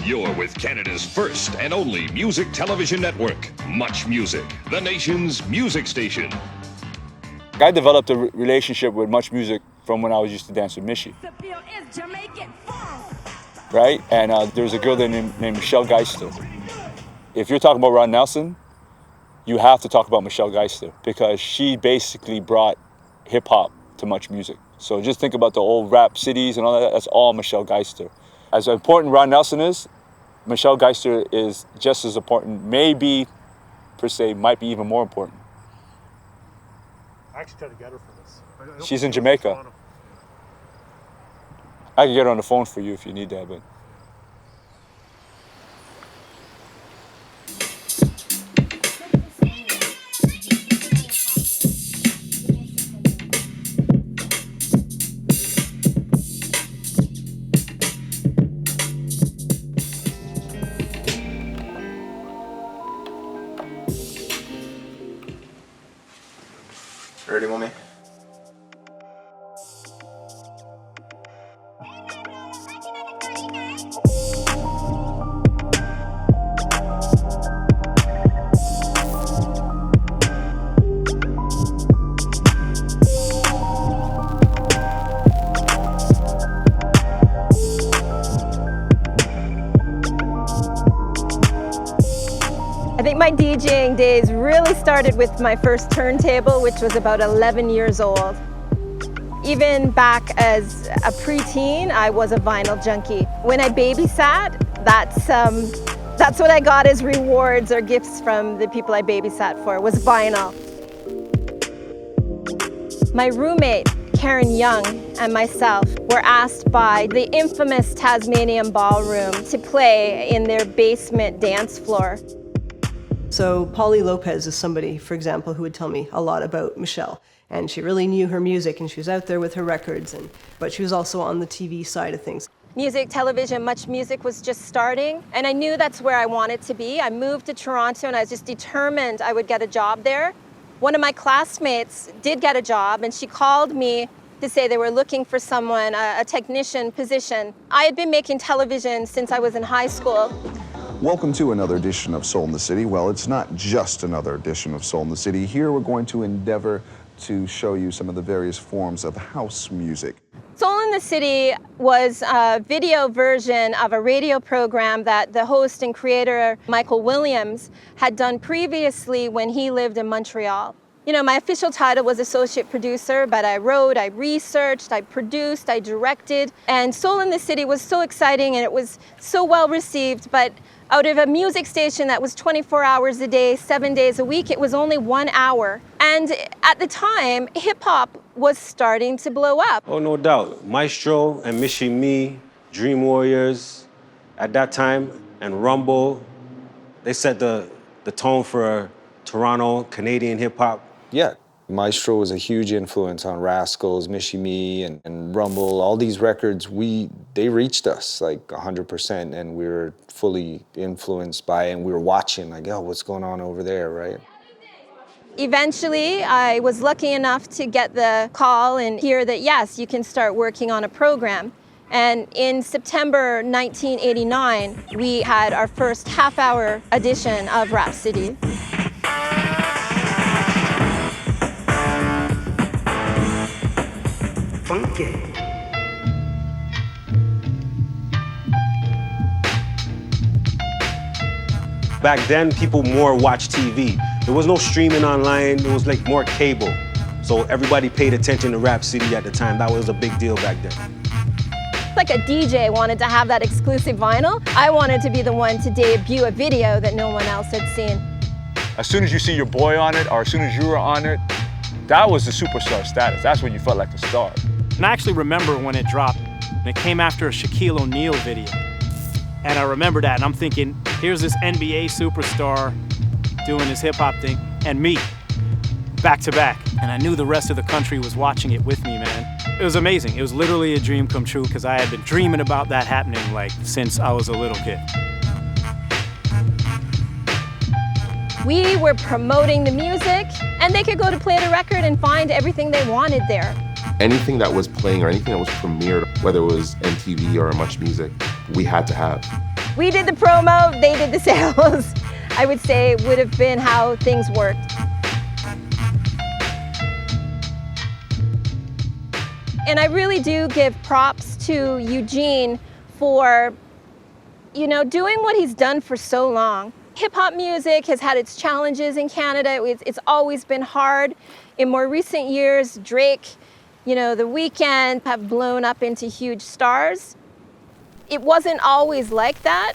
You're with Canada's first and only music television network, Much Music, the nation's music station. I developed a relationship with Much Music from when I was used to dance with Michie. Right? And there's a girl there named Michele Geister. If you're talking about Ron Nelson, you have to talk about Michele Geister because she basically brought hip-hop to Much Music. So just think about the old RapCities and all that, that's all Michele Geister. As important Ron Nelson is, Michele Geister is just as important, maybe, per se, might be even more important. I actually tried to get her for this. She's in Jamaica. I can get her on the phone for you if you need that, but... Ready, mommy? I think my DJing days really started with my first turntable, which was about 11 years old. Even back as a preteen, I was a vinyl junkie. When I babysat, that's what I got as rewards or gifts from the people I babysat for, was vinyl. My roommate, Karen Young, and myself were asked by the infamous Tasmanian Ballroom to play in their basement dance floor. So Pauly Lopez is somebody, for example, who would tell me a lot about Michele. And she really knew her music, and she was out there with her records, but she was also on the TV side of things. Music, television, Much Music was just starting, and I knew that's where I wanted to be. I moved to Toronto, and I was just determined I would get a job there. One of my classmates did get a job, and she called me to say they were looking for someone, a technician position. I had been making television since I was in high school. Welcome to another edition of Soul in the City. Well, it's not just another edition of Soul in the City. Here we're going to endeavor to show you some of the various forms of house music. Soul in the City was a video version of a radio program that the host and creator, Michael Williams, had done previously when he lived in Montreal. You know, my official title was associate producer, but I wrote, I researched, I produced, I directed, and Soul in the City was so exciting and it was so well received, but out of a music station that was 24 hours a day, 7 days a week, it was only 1 hour. And at the time, hip-hop was starting to blow up. Oh, no doubt. Maestro and Michie Me, Dream Warriors, at that time, and Rumble, they set the tone for Toronto, Canadian hip-hop. Yeah, Maestro was a huge influence on Rascals, Michie Me, and Rumble. All these records, they reached us like 100%, and we were fully influenced by it, and we were watching, like, oh, what's going on over there, right? Eventually, I was lucky enough to get the call and hear that, yes, you can start working on a program. And in September 1989, we had our first half-hour edition of RapCity. Funky. Back then, people more watched TV. There was no streaming online, it was like more cable. So everybody paid attention to RapCity at the time. That was a big deal back then. Like a DJ wanted to have that exclusive vinyl, I wanted to be the one to debut a video that no one else had seen. As soon as you see your boy on it, or as soon as you were on it, that was the superstar status. That's when you felt like a star. And I actually remember when it dropped, and it came after a Shaquille O'Neal video. And I remember that, and I'm thinking, here's this NBA superstar doing his hip-hop thing, and me, back to back. And I knew the rest of the country was watching it with me, man. It was amazing. It was literally a dream come true, because I had been dreaming about that happening, like, since I was a little kid. We were promoting the music, and they could go to Play the Record and find everything they wanted there. Anything that was playing or anything that was premiered, whether it was MTV or Much Music, we had to have. We did the promo, they did the sales. I would say would have been how things worked. And I really do give props to Eugene for, you know, doing what he's done for so long. Hip-hop music has had its challenges in Canada. It's always been hard. In more recent years, Drake, you know, The Weeknd have blown up into huge stars. It wasn't always like that.